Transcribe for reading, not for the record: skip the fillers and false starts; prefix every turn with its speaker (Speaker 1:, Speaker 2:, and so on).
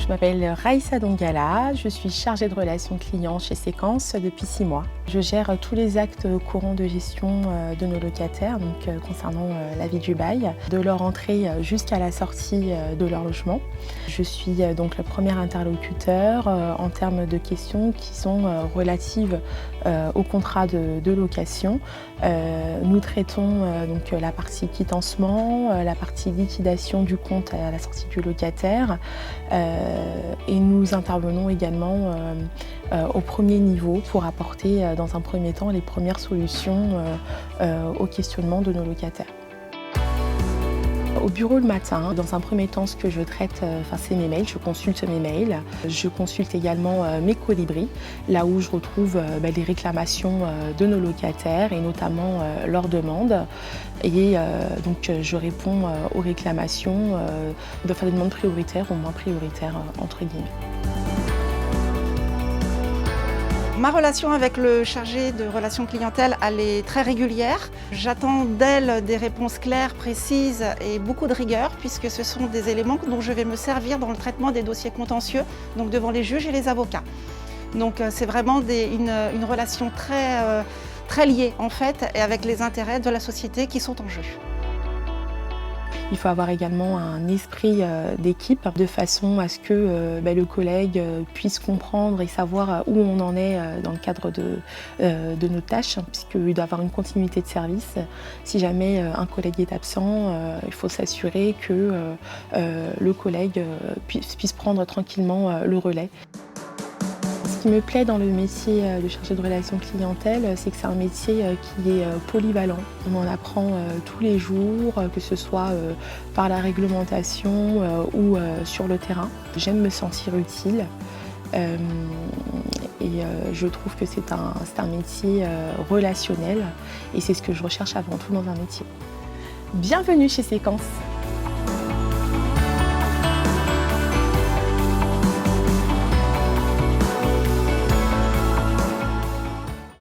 Speaker 1: m'appelle Raïssa Dongala, je suis chargée de relations clients chez Séquence depuis 6 mois. Je gère tous les actes courants de gestion de nos locataires, donc concernant la vie du bail, de leur entrée jusqu'à la sortie de leur logement. Je suis donc le premier interlocuteur en termes de questions qui sont relatives au contrat de location. Nous traitons donc la partie quittancement, la partie liquidation du compte à la sortie du locataire et nous intervenons également au premier niveau pour apporter dans un premier temps les premières solutions au questionnement de nos locataires. Au bureau le matin, dans un premier temps, ce que je traite, c'est mes mails, je consulte mes mails. Je consulte également mes colibris, là où je retrouve les réclamations de nos locataires et notamment leurs demandes. Et donc je réponds aux réclamations de faire des demandes prioritaires ou moins prioritaires, entre guillemets.
Speaker 2: Ma relation avec le chargé de relations clientèle, elle est très régulière. J'attends d'elle des réponses claires, précises et beaucoup de rigueur, puisque ce sont des éléments dont je vais me servir dans le traitement des dossiers contentieux, donc devant les juges et les avocats. Donc c'est vraiment une relation très liée en fait, et avec les intérêts de la société qui sont en jeu.
Speaker 1: Il faut avoir également un esprit d'équipe de façon à ce que le collègue puisse comprendre et savoir où on en est dans le cadre de nos tâches, puisqu'il doit y avoir une continuité de service. Si jamais un collègue est absent, il faut s'assurer que le collègue puisse prendre tranquillement le relais. Ce qui me plaît dans le métier de chargé de relations clientèle, c'est que c'est un métier qui est polyvalent. On en apprend tous les jours, que ce soit par la réglementation ou sur le terrain. J'aime me sentir utile et je trouve que c'est un métier relationnel et c'est ce que je recherche avant tout dans un métier. Bienvenue chez Séquence.